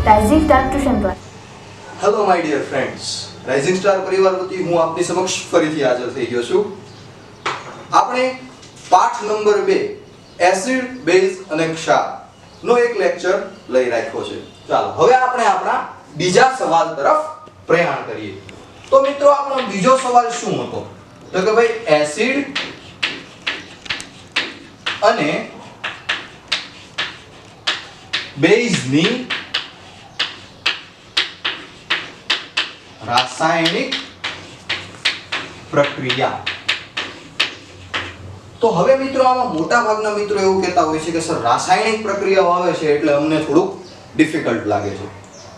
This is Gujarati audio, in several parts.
Rising Star tuition class. Hello my dear friends, Rising Star પરિવાર વતી હું આપની સમક્ષ ફરીથી હાજર થઈ ગયો છું. આપણે પાઠ નંબર 2 એસિડ, બેઝ અને ક્ષાર નો એક લેક્ચર લઈ રાખ્યો છે. ચાલો હવે આપણે આપણા બીજા સવાલ તરફ પ્રયાણ કરીએ. તો મિત્રો આપણો બીજો સવાલ શું હતો? તો કે ભાઈ એસિડ અને બેઝની રાસાયણિક પ્રક્રિયા. તો હવે મિત્રો આમાં મોટા ભાગના મિત્રો એવું કહેતા હોય છે કે સર રાસાયણિક પ્રક્રિયાઓ આવે છે એટલે અમને થોડુંક ડિફિકલ્ટ લાગે છે.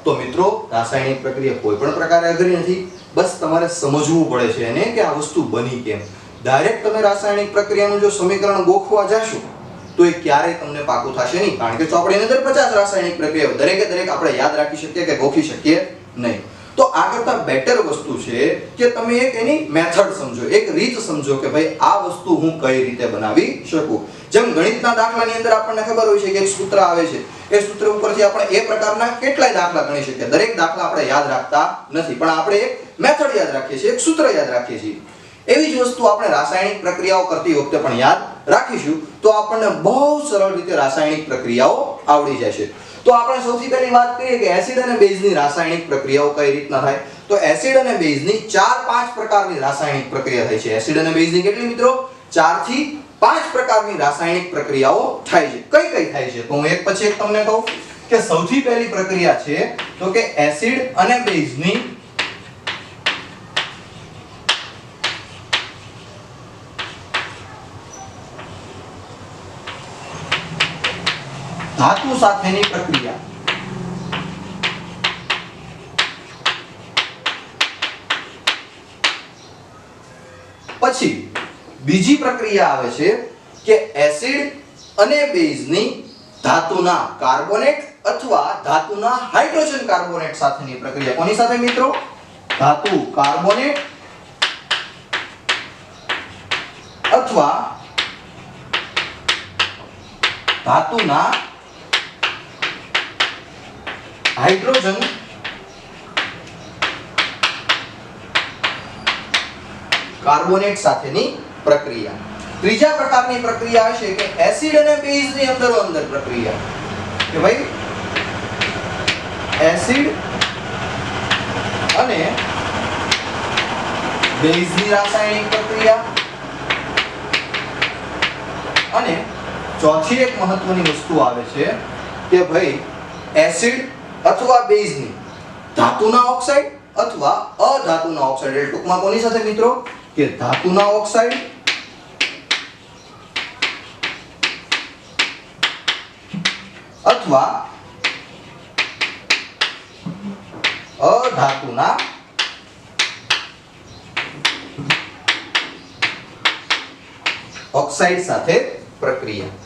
તો મિત્રો રાસાયણિક પ્રક્રિયા કોઈ પણ પ્રકારે અઘરી નથી, બસ તમારે સમજવું પડે છે એને કે આ વસ્તુ બની કેમ. ડાયરેક્ટ તમે રાસાયણિક પ્રક્રિયાનું જો સમીકરણ ગોખવા જાશો તો એ ક્યારેય તમને પાકું થશે નહીં, કારણ કે ચોપડીની અંદર 50 રાસાયણિક પ્રક્રિયાઓ દરેકે દરેક આપણે યાદ રાખી શકીએ કે ગોખી શકીએ નહીં. તો આ કરતા બેટર વસ્તુ છે કે તમે એક એની મેથડ સમજો, એક રીત સમજો કે ભાઈ આ વસ્તુ હું કઈ રીતે બનાવી શકું. જેમ ગણિતના દાખલાની અંદર આપણને ખબર હોય છે કે એક સૂત્ર આવે છે, એ સૂત્ર ઉપરથી આપણે એ પ્રકારના કેટલાય દાખલા ગણી શકીએ. દરેક દાખલા આપણે યાદ રાખતા નથી, પણ આપણે એક મેથડ યાદ રાખીએ છીએ, એક સૂત્ર યાદ રાખીએ છીએ. એવી જ વસ્તુ આપણે રાસાયણિક પ્રક્રિયાઓ કરતી વખતે પણ યાદ રાખીશું તો આપણને બહુ સરળ રીતે રાસાયણિક પ્રક્રિયાઓ આવડી જશે. તો આપણે સૌથી પહેલી વાત કરીએ કે એસિડ અને બેઝની રાસાયણિક પ્રક્રિયાઓ કઈ રીતના થાય. તો એસિડ અને બેઝની 4-5 પ્રકારની રાસાયણિક પ્રક્રિયા થાય છે. એસિડ અને બેઝની કેટલી મિત્રો? 4 થી 5 પ્રકારની રાસાયણિક પ્રક્રિયાઓ થાય છે. કઈ કઈ થાય છે તો હું એક પછી એક તમને કહું કે સૌથી પહેલી પ્રક્રિયા છે તો કે એસિડ અને બેઝની ધાતુ સાથેની પ્રક્રિયા. પછી બીજી પ્રક્રિયા આવે છે કે એસિડ અને બેઝની ધાતુના કાર્બોનેટ અથવા ધાતુના હાઇડ્રોજન કાર્બોનેટ સાથેની પ્રક્રિયા. કોની સાથે મિત્રો? ધાતુ કાર્બોનેટ અથવા ધાતુના હાઇડ્રોજન કાર્બોનેટ સાથેની પ્રક્રિયા. ત્રીજા પ્રકારની પ્રક્રિયા છે કે એસિડ અને બેઝની અંદરો અંદર પ્રક્રિયા. કે ભાઈ એસિડ અને બેઝની રાસાયણિક પ્રક્રિયા. અને ચોથી એક મહત્વની વસ્તુ આવે છે કે ભાઈ એસિડ અથવા બેઝની ધાતુના ઓક્સાઇડ અથવા અધાતુના ઓક્સાઇડ. એટલે ટૂંકમાં કોની સાથે મિત્રો? કે ધાતુના ઓક્સાઇડ અથવા અધાતુના ઓક્સાઇડ સાથે પ્રક્રિયા.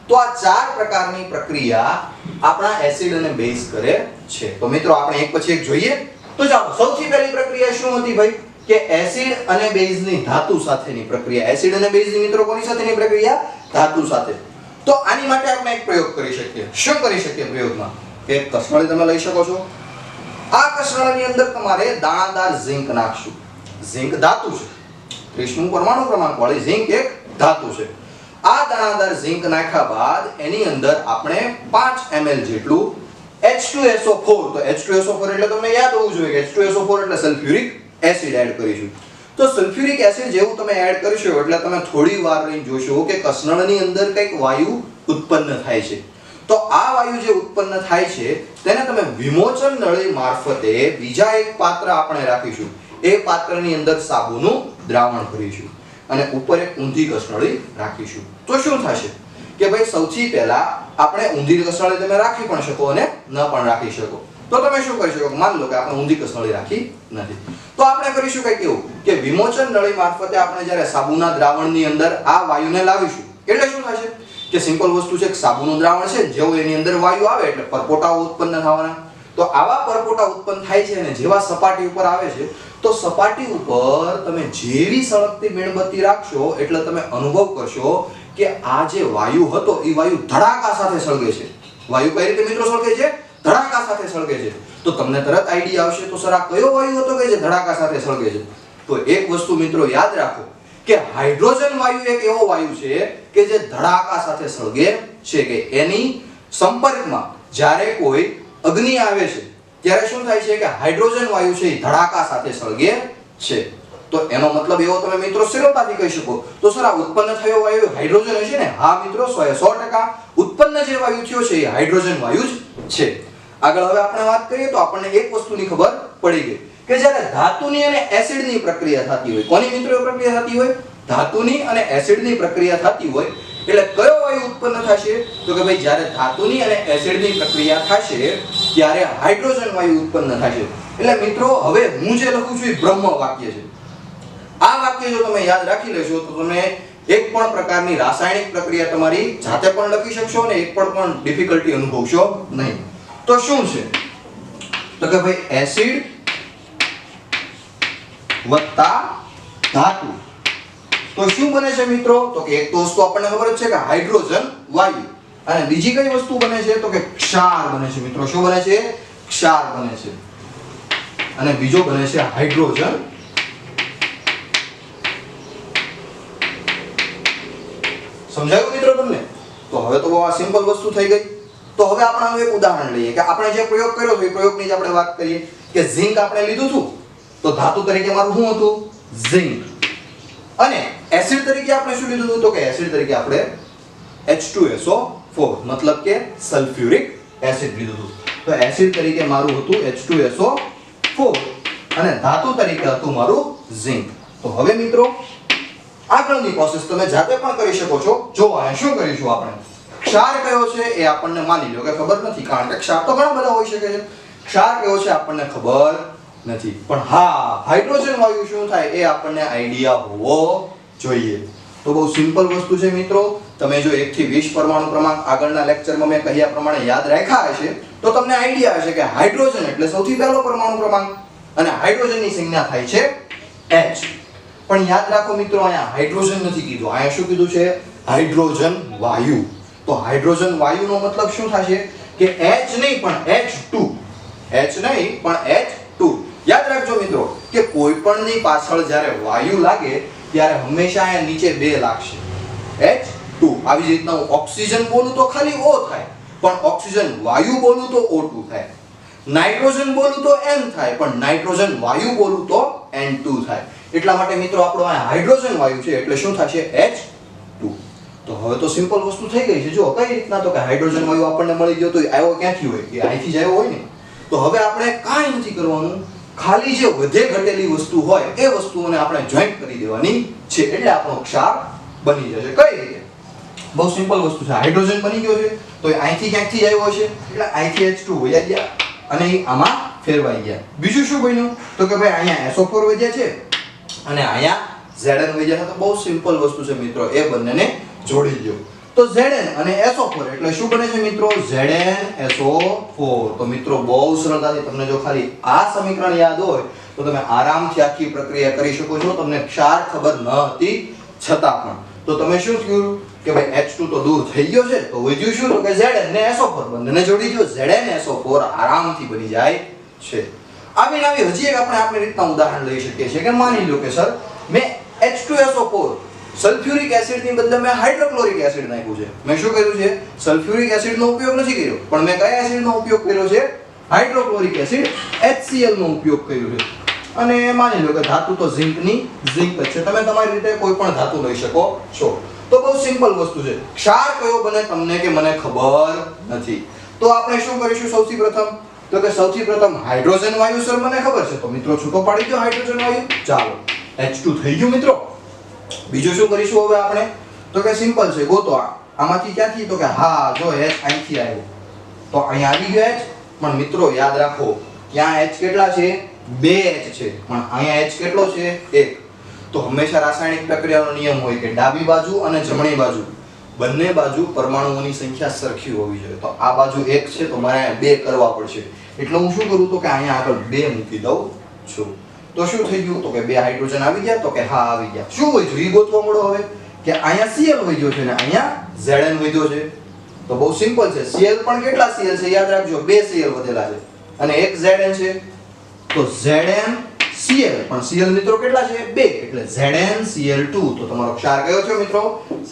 તો આ 4 પ્રકારની પ્રક્રિયા આપણા એસિડ અને બેઝ કરે છે. તો મિત્રો આપણે એક પછી એક જોઈએ. તો ચાલો સૌથી પહેલી પ્રક્રિયા શું હતી ભાઈ? કે એસિડ અને બેઝની ધાતુ સાથેની પ્રક્રિયા. એસિડ અને બેઝની મિત્રો કોની સાથેની પ્રક્રિયા? ધાતુ સાથે. તો આની માટે આપણે એક પ્રયોગ કરી શકીએ. શું કરી શકીએ પ્રયોગમાં? કે એક કસનળી તમે લઈ શકો છો. આ કસનળીની અંદર તમારે દાણાદાર ઝિંક નાખશું. ઝિંક ધાતુ છે, 30 પરમાણુ ક્રમાંક વાળી ઝિંક એક ધાતુ છે. આ દાણાદાર ઝિંક નાખ્યા બાદ એની અંદર આપણે 5 ml જેટલું H2SO4. તો H2SO4 એટલે તમને યાદ હોવું જોઈએ કે H2SO4 એટલે સલ્ફ્યુરિક એસિડ એડ કરીશું. તો સલ્ફ્યુરિક એસિડ જેવું તમે એડ કરશો એટલે તમે થોડી વાર રહીને જોશો કે કસનળની અંદર કંઈક વાયુ ઉત્પન્ન થાય છે. તો આ વાયુ જે ઉત્પન્ન થાય છે તેને તમે વિમોચન નળી મારફતે બીજા એક પાત્ર આપણે રાખીશું. એ પાત્રની અંદર સાબુનું દ્રાવણ ભરીશું અને ઉપર એક ઊંધી કસનળી રાખીશું. તો શું થશે કે ભાઈ સૌથી પહેલા આપણે ઊંધી કસનળી તમે રાખી પણ શકો અને ન પણ રાખી શકો. તો તમે શું કરી શકો? માન લો કે આપણે ઊંધી કસનળી રાખી નથી, તો આપણે કરીશું કંઈક એવું કે વિમોચન નળી મારફતે આપણે જ્યારે સાબુના દ્રાવણની અંદર આ વાયુને લાવીશું. એટલે શું થશે કે સિમ્પલ વસ્તુ છે કે સાબુનું દ્રાવણ છે, જેવું એની અંદર વાયુ આવે એટલે પરપોટાઓ ઉત્પન્ન થવાના. તો આવા પરપોટા ઉત્પન્ન થાય છે અને જેવા સપાટી ઉપર આવે છે તો સપાટી ઉપર તમે જેવી સળગતી મીણબત્તી રાખશો એટલે તમે અનુભવ કરશો કે આ જે વાયુ હતો એ વાયુ ધડાકા સાથે સળગે છે. વાયુ કઈ રીતે મિત્રો સળગે છે? ધડાકા સાથે સળગે છે. તો તમને તરત આઈડિયા આવશે તો સર આ કયો વાયુ હતો કે જે ધડાકા સાથે સળગે છે? તો એક વસ્તુ મિત્રો યાદ રાખો કે હાઇડ્રોજન વાયુ એક એવો વાયુ છે કે જે ધડાકા સાથે સળગે છે, કે એની સંપર્કમાં જ્યારે કોઈ અગ્નિ આવે છે ત્યારે શું થાય છે કે હાઇડ્રોજન વાયુ છે એ ધડાકા સાથે સળગે છે. તો એનો મતલબ એવો તમે મિત્રો સરળતાથી કહી શકો તો સર આ ઉત્પન્ન થયો વાયુ હાઇડ્રોજન હશે ને? હા મિત્રો 100% ઉત્પન્ન જે વાયુ થયો છે એ હાઇડ્રોજન વાયુ જ છે. આગળ હવે આપણે વાત કરીએ તો આપણને એક વસ્તુની ખબર પડી ગઈ કે જ્યારે ધાતુની અને એસિડની પ્રક્રિયા થતી હોય, કોની મિત્રો પ્રક્રિયા થતી હોય? ધાતુની અને એસિડની પ્રક્રિયા થતી હોય એટલે કયો વાયુ ઉત્પન્ન થશે? તો કે ભાઈ જ્યારે ધાતુની અને એસિડની પ્રક્રિયા થશે ત્યારે હાઇડ્રોજન વાયુ ઉત્પન્ન થશે. એટલે મિત્રો હવે હું જે લખું છું એ બ્રહ્મ વાક્ય છે. આ વાક્ય જો તમે યાદ રાખી લેશો તો તમે એક પણ પ્રકારની રાસાયણિક પ્રક્રિયા તમારી જાતે પણ લખી શકશો અને એક પણ ડિફિકલ્ટી અનુભવશો નહીં. તો શું છે? તો કે ભાઈ એસિડ વત્તા ધાતુ તો શું બને છે મિત્રો? તો કે એક તો વસ્તુ આપણને ખબર જ છે કે હાઇડ્રોજન વાયુ, અને બીજી કઈ વસ્તુ બને છે? તો કે ક્ષાર બને છે મિત્રો. શું બને છે? ક્ષાર બને છે. અને બીજો બને છે હાઇડ્રોજન. સમજાયું મિત્રો તમને? તો હવે તો બહુ આ સિમ્પલ વસ્તુ થઈ ગઈ. તો હવે આપણે આનું એક ઉદાહરણ લઈએ કે આપણે જે પ્રયોગ કર્યો છે એ પ્રયોગની જ આપણે વાત કરીએ કે ઝિંક આપણે લીધું હતું તો ધાતુ તરીકે મારું શું હતું? ઝિંક. અને એસિડ તરીકે આપણે શું લીધું હતું? તો કે એસિડ તરીકે આપણે H2SO4 મતલબ કે સલ્ફ્યુરિક એસિડ લીધું હતું. તો એસિડ તરીકે મારું હતું H2SO4 અને ધાતુ તરીકે હતું મારું ઝિંક. તો હવે મિત્રો આગળની પ્રોસેસ તમે જાતે પણ કરી શકો છો. જો આ શું કરીશું આપણે? ક્ષાર કયો છે એ આપણને માની લો કે ખબર નથી, કારણ કે ક્ષાર તો ઘણા બધા હોઈ શકે છે. ક્ષાર કયો છે આપણને ખબર નથી, પણ હા હાઇડ્રોજન વાયુ શું થાય એ આપણને આઈડિયા હોવો જોઈએ. તો બહુ સિમ્પલ વસ્તુ છે મિત્રો. તમે જો 1 થી 20 પરમાણુ ક્રમાંક આગળના લેક્ચરમાં મેં કહ્યા પ્રમાણે યાદ રાખ્યા હશે તો તમને આઈડિયા હશે કે હાઇડ્રોજન એટલે સૌથી પહેલો પરમાણુ ક્રમાંક અને હાઇડ્રોજનની સંજ્ઞા થાય છે H. પણ યાદ રાખો મિત્રો અહીંયા હાઇડ્રોજન નથી કીધું, અહીંયા શું કીધું છે? હાઇડ્રોજન વાયુ. તો હાઇડ્રોજન વાયુનો મતલબ શું થશે કે H નહીં પણ H2. H નહીં પણ H2. યાદ રાખજો મિત્રો કે કોઈ પણની પાછળ જ્યારે વાયુ લાગે ત્યારે હંમેશા અહીંયા નીચે 2 લાગશે. H2. આવી જ રીતના હું ઓક્સિજન બોલું તો ખાલી O થાય, પણ ઓક્સિજન વાયુ બોલું તો O2 થાય. નાઇટ્રોજન બોલું તો N થાય, પણ નાઇટ્રોજન વાયુ બોલું તો N2 થાય. એટલા માટે મિત્રો આપણો આ હાઇડ્રોજન વાયુ છે એટલે શું થશે? H2. તો હવે તો સિમ્પલ વસ્તુ થઈ ગઈ છે. જો કઈ રીતના? તો કે હાઇડ્રોજન વાયુ આપણને મળી ગયો તો આવ્યો ક્યાંથી હોય? કે અહીંથી જ આવ્યો હોય ને. તો હવે આપણે કાંઈ નથી કરવાનું, ખાલી જે વધે ઘટેલી વસ્તુ હોય એ વસ્તુઓને આપણે જોઈન્ટ કરી દેવાની છે એટલે આપણો ક્ષાર બની જશે. કઈ રીતે? બહુ સિમ્પલ વસ્તુ છે. હાઇડ્રોજન બની ગયો છે તો એ અહીંથી ક્યાંકથી જ આવ્યો હશે એટલે અહીંથી H2 વયા ગયા અને એ આમાં ફેરવાઈ ગયા. બીજું શું બન્યું? તો કે ભાઈ અહીંયા SO4 વધ્યા છે અને અહીંયા Zn વહી જાય. તો બહુ સિમ્પલ વસ્તુ છે મિત્રો, એ બંનેને જોડી દો. તો Zn અને SO4 એટલે શું બને છે મિત્રો? ZnSO4. તો મિત્રો બહુ સરળતાથી તમને જો ખાલી આ સમીકરણ યાદ હોય તો તમે આરામથી આખી પ્રક્રિયા કરી શકો છો. તમને ક્ષાર ખબર ન હતી છતાં પણ. તો તમે શું થયું કે ભાઈ H2 તો દૂર થઈ ગયો છે તો વધ્યું શું? તો કે Zn ને SO4 બંનેને જોડી દો. ZnSO4 આરામથી બની જાય છે. આવી હજી એક આપણે આપણી રીતના ઉદાહરણ લઈ શકીએ છીએ કે માની લો કે સર મેં H2SO4 સલ્ફ્યુરિક એસિડની બદલે મેં હાઇડ્રોક્લોરિક એસિડ નાખ્યું છે. મેં શું કર્યું છે? સલ્ફ્યુરિક એસિડનો ઉપયોગ નથી કર્યો, પણ મેં કયા એસિડનો ઉપયોગ કર્યો છે? હાઇડ્રોક્લોરિક એસિડ HCl નો ઉપયોગ કર્યો છે. અને માની લો કે ધાતુ તો ઝિંક જ છે. તમે તમારી રીતે કોઈ પણ ધાતુ લઈ શકો છો. તો બહુ સિમ્પલ વસ્તુ છે. ક્ષાર કયો બને તમને કે મને ખબર નથી. તો આપણે શું કરીશું? સૌથી પ્રથમ તો કે સૌથી પ્રથમ હાઇડ્રોજન વાયુ સર મને ખબર છે તો મિત્રો છૂટો પાડી દો હાઇડ્રોજન વાયુ. ચાલો H2 થઈ ગયું મિત્રો. બીજું શું કરીશું હવે આપણે? તો કે સિમ્પલ છે, ગોતો આમાંથી ક્યાંથી? તો કે હા જો H અહીંથી આવ્યો તો અહીંયા આવી ગયો H. પણ મિત્રો યાદ રાખો ત્યાં H કેટલા છે? 2 H છે, પણ અહીંયા H કેટલો છે? 1. તો હંમેશા રાસાયણિક પ્રક્રિયાનો નિયમ હોય કે ડાબી બાજુ અને જમણી બાજુ બંને બાજુ પરમાણુઓની સંખ્યા સરખી હોવી જોઈએ. તો આ બાજુ 1 છે તો મારે અહીંયા 2 કરવા પડશે. એટલે હું શું કરું? તો કે અહીંયા આગળ 2 મૂકી દઉં છું. તો શું થઈ ગયું? તો કે 2 હાઇડ્રોજન આવી ગયા. તો કે હા આવી ગયા. શું વધ્યું? ઈ ગોતવા મળો હવે કે અહીંયા Cl વધ્યો છે ને અહીંયા Zn વધ્યો છે. તો બહુ સિમ્પલ છે. Cl પણ કેટલા Cl છે યાદ રાખજો, 2 Cl વધેલા છે અને એક Zn છે. તો Zn Cl પણ Cl મિત્રો કેટલા છે 2 એટલે ZnCl2. તો તમારો ક્ષાર કયો છે મિત્રો?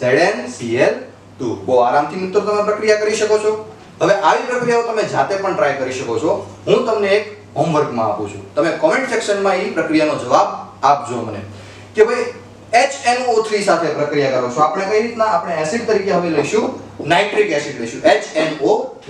ZnCl2. બહુ આરામથી મિત્રો તમે પ્રક્રિયા કરી શકો છો. હવે આવી પ્રક્રિયાઓ તમે જાતે પણ ટ્રાય કરી શકો છો. હું તમને એક હોમવર્કમાં આપું છું, તમે કોમેન્ટ સેક્શનમાં એ પ્રક્રિયાનો જવાબ આપજો મને કે ભાઈ HNO3 સાથે પ્રક્રિયા કરો છો. આપણે કઈ રીતના આપણે એસિડ તરીકે હવે લઈશું નાઇટ્રિક એસિડ લઈશું HNO3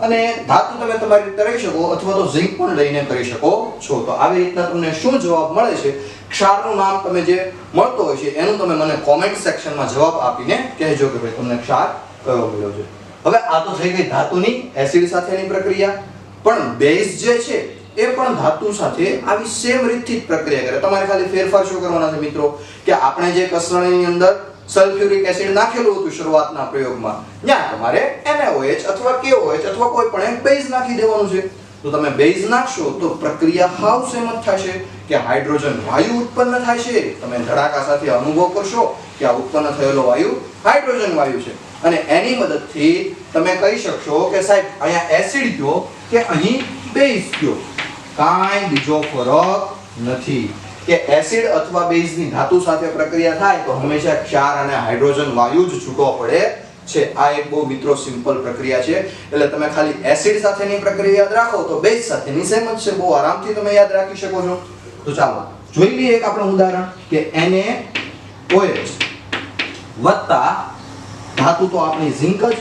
અને ધાતુ તમે તમારી રીતે કરી શકો અથવા તો ઝિંક પણ લઈને કરી શકો છો. તો આવી રીતના તમને શું જવાબ મળે છે, ક્ષારનું નામ તમે જે મળતો હોય છે એનું તમે મને કોમેન્ટ સેક્શનમાં જવાબ આપીને કહેજો કે ભાઈ તમને ક્ષાર કયો મળ્યો છે. હવે આ તો થઈ ગઈ ધાતુની એસિડ સાથેની પ્રક્રિયા, પણ બેઝ જે છે એ પણ ધાતુ સાથે આવી સેમ રીતથી જ પ્રક્રિયા કરે. તમારે ખાલી ફેરફાર શું કરવાના છે મિત્રો કે આપણે જે કસરણીની અંદર સલ્ફ્યુરિક એસિડ નાખેલું હતું શરૂઆતના પ્રયોગમાં, ત્યાં તમારે NaOH અથવા KOH અથવા કોઈ પણ એક બેઝ નાખી દેવાનું છે. તો તમે બેઝ નાખશો તો પ્રક્રિયા હાવ સેમ જ થશે કે હાઇડ્રોજન વાયુ ઉત્પન્ન થાય છે. તમે ધડાકા સાથે અનુભવ કરશો કે આ ઉત્પન્ન થયેલો વાયુ હાઇડ્રોજન વાયુ છે અને એની મદદથી તમે કહી શકશો કે સાહેબ અહીંયા એસિડ કયો કે અહીં બેઝ કયો. કાંઈ બીજો ફરક નથી કે એસિડ અથવા બેઝની ધાતુ સાથે પ્રક્રિયા થાય તો હંમેશા ક્ષાર અને હાઇડ્રોજન વાયુ જ છૂટો પડે છે. આ એક બહુ મિત્રો સિમ્પલ પ્રક્રિયા છે. એટલે તમે ખાલી એસિડ સાથેની પ્રક્રિયા યાદ રાખો તો બેઝ સાથેની સેમ જ છે. બહુ આરામથી તમે યાદ રાખી શકો છો. તો ચાલો જોઈ લઈએ એક આપણું ઉદાહરણ કે NaOH વત્તા ધાતુ તો આપણી ઝિંક જ.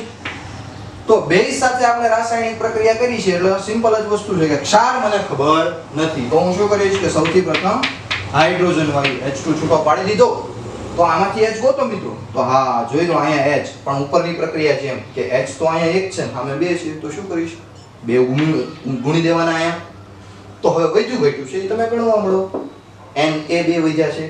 તો બેઝ સાથે આપણે રાસાયણિક પ્રક્રિયા કરી છે એટલે સિમ્પલ જ વસ્તુ છે કે ક્ષાર મને ખબર નથી. તો હું શું કરીશ કે સૌથી પ્રથમ હાઇડ્રોજન વાયુ H2 છૂટો પાડી દીધો. તો આમાંથી H ગોતો મિત્રો. તો હા જોઈ લો અહીંયા H પણ ઉપરની પ્રક્રિયા છે એમ કે H તો અહીંયા એક છે સામે 2 છે. તો શું કરીશ 2 ગુણી દેવાના અહીંયા. તો હવે વધ્યું છે એ તમે ગણવા મળો. Na 2 વધ્યા છે,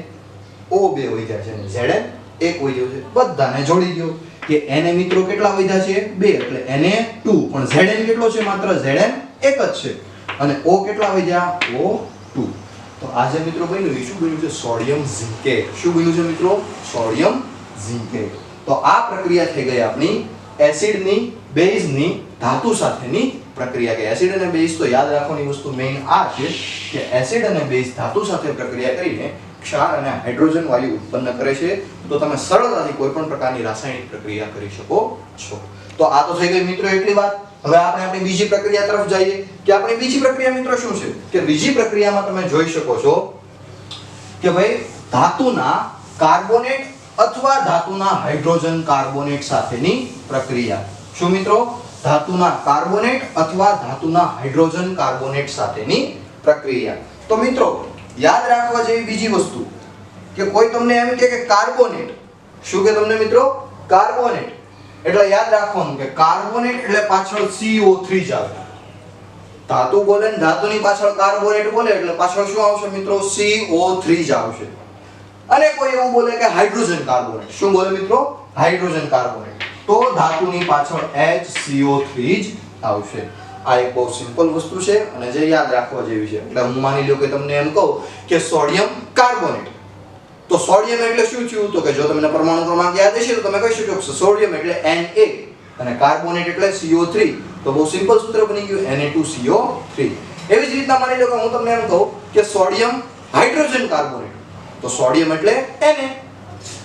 O 2 વધ્યા છે અને Zn 1 વધ્યો છે. બધાને જોડી દો કે Na મિત્રો કેટલા વધ્યા છે 2 એટલે Na2 પણ Zn કેટલો છે માત્ર Zn 1 જ છે અને O કેટલા વધ્યા O2. તો આજે મિત્રો બન્યું એ શું બન્યું છે સોડિયમ ઝિંકેટ. શું બન્યું છે મિત્રો? Sodium zincate. તો આ પ્રક્રિયા થઈ ગઈ આપણી એસિડની બેઝની ધાતુ સાથેની પ્રક્રિયા. કે એસિડ અને બેઝ તો યાદ રાખવાની વસ્તુ મેઇન આ છે કે એસિડ અને બેઝ ધાતુ સાથે પ્રક્રિયા કરીને ક્ષાર અને હાઇડ્રોજન વાયુ ઉત્પન્ન કરે છે. તો તમે સરળતાથી કોઈ પણ પ્રકારની રાસાયણિક પ્રક્રિયા કરી શકો છો. તો આ તો થઈ ગઈ મિત્રો એટલી વાત. હવે આપણે આપણી બીજી પ્રક્રિયા તરફ જઈએ કે આપણી બીજી પ્રક્રિયા મિત્રો શું છે કે બીજી પ્રક્રિયામાં તમે જોઈ શકો છો કે ભાઈ ધાતુના કાર્બોનેટ અથવા ધાતુના હાઇડ્રોજન કાર્બોનેટ સાથેની પ્રક્રિયા. શું મિત્રો? ધાતુના કાર્બોનેટ અથવા ધાતુના હાઇડ્રોજન કાર્બોનેટ સાથેની પ્રક્રિયા. તો મિત્રો યાદ રાખવા જેવી બીજી વસ્તુ કે કોઈ તમને એમ કહે કે કાર્બોનેટ. શું કે તમને મિત્રો? કાર્બોનેટ એટલે યાદ રાખવાનું કે કાર્બોનેટ એટલે પાછળ CO3 જ આવે. ધાતુ બોલે ને ધાતુની પાછળ કાર્બોનેટ બોલે એટલે પાછળ શું આવશે મિત્રો? CO3 જ આવશે. અને કોઈ એવું બોલે કે હાઇડ્રોજન કાર્બોનેટ. શું બોલે મિત્રો? Hydrogen carbonate. તો ધાતુની પાછળ HCO3 જ આવશે. આ એક બહુ સિમ્પલ વસ્તુ છે અને જે યાદ રાખવા જેવી છે. એટલે હું માની લ્યો કે તમને એમ કહું કે સોડિયમ કાર્બોનેટ. તો સોડિયમ એટલે શું થયું? તો કે જો તમને પરમાણુ ક્રમાંક યાદ હશે તો તમે કહી શકો છો સોડિયમ એટલે Na અને કાર્બોનેટ એટલે CO3. તો બહુ સિમ્પલ સૂત્ર બની ગયું Na2CO3. એવી જ રીતના માની લો કે હું તમને એમ કહું કે સોડિયમ હાઇડ્રોજન કાર્બોનેટ. તો સોડિયમ એટલે Na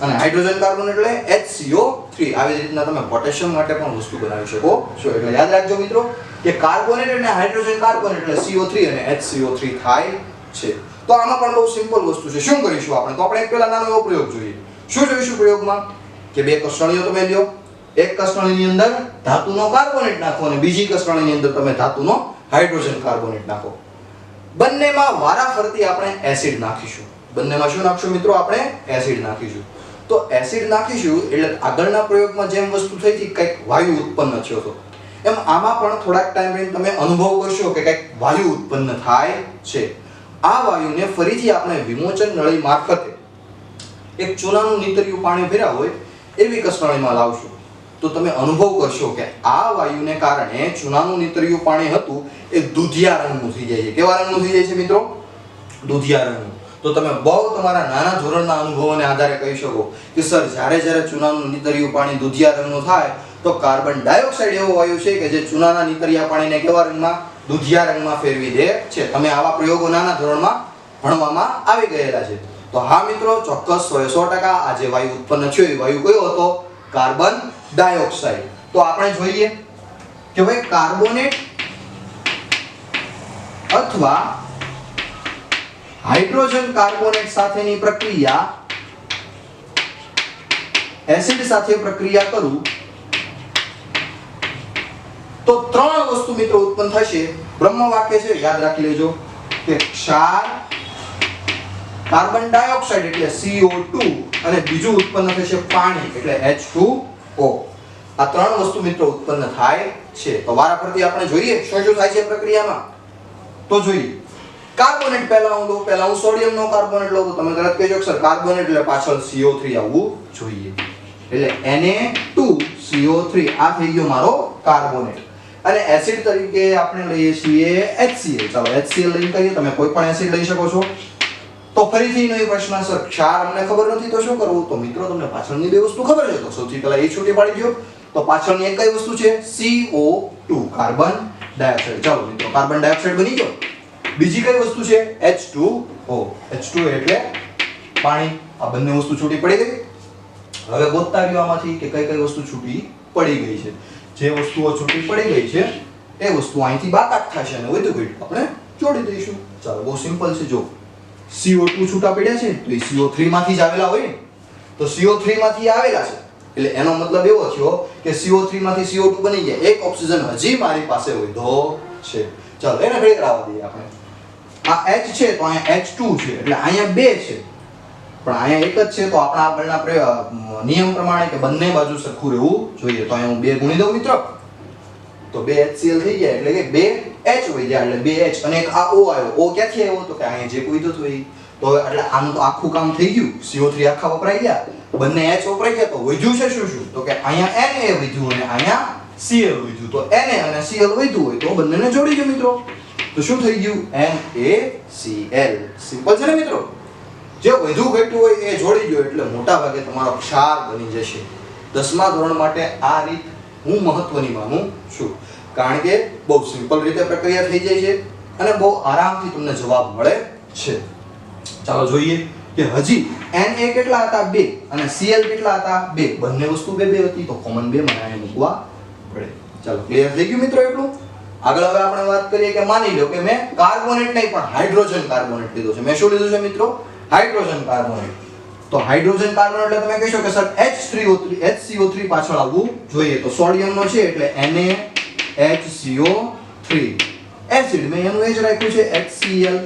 અને હાઇડ્રોજન કાર્બન એટલે HCO3. આવી રીતના તમે પોટેશિયમ માટે પણ વસ્તુ બનાવી શકો છો. એટલે યાદ રાખજો મિત્રો કે કાર્બોનેટ અને હાઇડ્રોજન કાર્બન એટલે CO3 અને HCO3 થાય છે. તો આમાં પણ બહુ સિમ્પલ વસ્તુ છે. શું કરીશું આપણે? તો આપણે એક પહેલા નાનો એવો પ્રયોગ જોઈએ. શું જોઈશું પ્રયોગમાં કે બે કસરણીઓ તમે લ્યો. એક કસરણીની અંદર ધાતુનો કાર્બોનેટ નાખો અને બીજી કસરણીની અંદર તમે ધાતુનો હાઇડ્રોજન કાર્બોનેટ નાખો. બંનેમાં વારાફરતી આપણે એસિડ નાખીશું. બંનેમાં શું નાખશું મિત્રો? આપણે એસિડ નાખીશું. તો એસિડ નાખીશું એટલે આગળના પ્રયોગમાં જેમ વસ્તુ થઈ હતી કંઈક વાયુ ઉત્પન્ન થયો હતો એમ આમાં પણ થોડાક ટાઈમ રહીને તમે અનુભવ કરશો કે કંઈક વાયુ ઉત્પન્ન થાય છે. આ વાયુને ફરીથી આપણે વિમોચન નળી મારફતે એક ચૂનાનું નીતર્યું પાણી ભર્યા હોય એવી કસરણીમાં લાવશું તો તમે અનુભવ કરશો કે આ વાયુને કારણે ચૂનાનું નીતર્યું પાણી હતું એ દૂધિયા રંગનું થઈ જાય છે. કેવા રંગનું થઈ જાય છે મિત્રો? દૂધિયા રંગનું. તો તમે બહુ તમારા નાના ધોરણના અનુભવોને આધારે કહી શકો કે સર જ્યારે જ્યારે ચૂનાનું નીતર્યું પાણી દૂધિયા રંગનું થાય તો કાર્બન ડાયોક્સાઇડ એવો વાયુ છે કે જે ચૂનાના નીતરિયા પાણીને કેવા રંગમાં દૂધિયા રંગમાં ફેરવી દે છે. તમે આવા પ્રયોગો નાના ધોરણમાં ભણવામાં આવી ગયેલા છે. તો હા મિત્રો, ચોક્કસ 100% આ જે વાયુ ઉત્પન્ન થયો એ વાયુ કયો હતો? Carbon dioxide. તો આપણે જોઈએ કે ભાઈ કાર્બોનેટ અથવા હાઇડ્રોજન કાર્બોનેટ સાથેની પ્રક્રિયા એસિડ સાથે પ્રક્રિયા કરું તો ત્રણ વસ્તુ મિત્રો ઉત્પન્ન થશે. બ્રહ્મ વાક્ય છે, યાદ રાખી લેજો કે ક્ષાર, કાર્બન ડાયોક્સાઇડ એટલે CO2 અને બીજું ઉત્પન્ન થશે પાણી એટલે H2O. આ ત્રણ વસ્તુ મિત્રો ઉત્પન્ન થાય છે. તો વારાફરતી આપણે જોઈએ શું શું થાય છે પ્રક્રિયામાં. તો જોઈએ કાર્બોનેટ પહેલા હું સોડિયમનો કાર્બોનેટ લઉં તો તમે તરત કહેજો કે સર કાર્બોનેટ એટલે પાછળ CO3 આવવું જોઈએ. એટલે Na2CO3 આ થઈ ગયો મારો કાર્બોનેટ. અને એસિડ તરીકે આપણે લઈએ છીએ HCl. ચાલો HCl લઈને કહીએ, તમે કોઈ પણ એસિડ લઈ શકો છો. તો ફરીથી નો પ્રશ્ન, સર ક્ષાર અમને ખબર નથી તો શું કરવું? તો મિત્રો તમને પાછળની બે વસ્તુ ખબર છે તો સૌથી પહેલા એ છૂટી પાડી દો. તો પાછળની એક કઈ વસ્તુ છે? CO2 carbon dioxide. ચાલો મિત્રો કાર્બન ડાયોક્સાઇડ બની ગયો. બીજી કઈ વસ્તુ છે? H2O. H2 એટલે પાણી. આ બંને વસ્તુ છૂટી પડી ગઈ. હવે ગોતતા રહ્યો આમાંથી કે કઈ કઈ વસ્તુ છૂટી પડી ગઈ છે. જે વસ્તુઓ છૂટી પડી ગઈ છે એ વસ્તુ અહીંથી બાકાત થશે અને વધુ ગઈ આપણે જોડી દઈશું. ચાલો બહુ સિમ્પલ છે. જો CO2 છૂટા પડ્યા છે તો એ CO3 માંથી જ આવેલા હોય ને. તો CO3 માંથી આવેલા છે એટલે એનો મતલબ એવો થયો કે CO3 માંથી CO2 બની ગયા. એક ઓક્સિજન હજી મારી પાસે વધ્યો છે. ચાલો એને ભેગા કરાવવા દઈએ આપણે. આ H છે તો અહીંયા H2 છે એટલે અહીંયા 2 છે પણ અહીંયા એક જ છે. તો આપણા આગળના નિયમ પ્રમાણે કે બંને બાજુ સરખું રહેવું જોઈએ. તો અહીંયા હું 2 ગુણી દઉં મિત્રો તો 2 HCl થઈ ગયા એટલે કે 2 H હોય ગયા એટલે 2 H અને એક આ O આવ્યો. O ક્યાંથી આવ્યો? તો કે અહીંયા જે કોઈ તો થઈ. તો એટલે આનું તો આખું કામ થઈ ગયું. CO3 આખા વપરાઈ ગયા, બંને H વપરાઈ ગયા. તો વધ્યું છે શું શું? તો કે અહીંયા Na વધ્યું અને અહીંયા Cl વધ્યું. તો Na અને Cl વધ્યું હોય તો બંનેને જોડી દો મિત્રો. તો શું થઈ ગયું? NaCl. સિમ્પલ છે ને મિત્રો. જે વધુ ઘટ્યું હોય એ જોડી દો એટલે મોટા ભાગે તમારો ક્ષાર બની જશે. 10મા ધોરણ માટે આ રીત હું મહત્વની માનું છું કારણ કે બહુ સિમ્પલ રીતે પ્રક્રિયા થઈ જાય છે અને બહુ આરામથી તમને જવાબ મળે છે. ચાલો જોઈએ કે હજી Na કેટલા હતા? 2 અને Cl કેટલા હતા? 2. બંને વસ્તુ 2 2 હતી તો કોમન 2 મને અહીં મૂકવા પડે. ચાલો ક્લિયર થઈ ગયું મિત્રો એટલું. આગળ હવે આપણે વાત કરીએ કે માની લો કે મેં કાર્બોનેટ નહીં પણ હાઇડ્રોજન કાર્બોનેટ લીધો છે. મેં શું લીધું છે મિત્રો? Hydrogen carbonate. તો હાઇડ્રોજન કાર્બોનેટ એટલે તમે કહેશો કે સર HCO3 પાછળ આવવું જોઈએ. તો સોડિયમનો છે એટલે NaHCO3. એસિડ મેં એનું એ જ રાખ્યું છે HCl.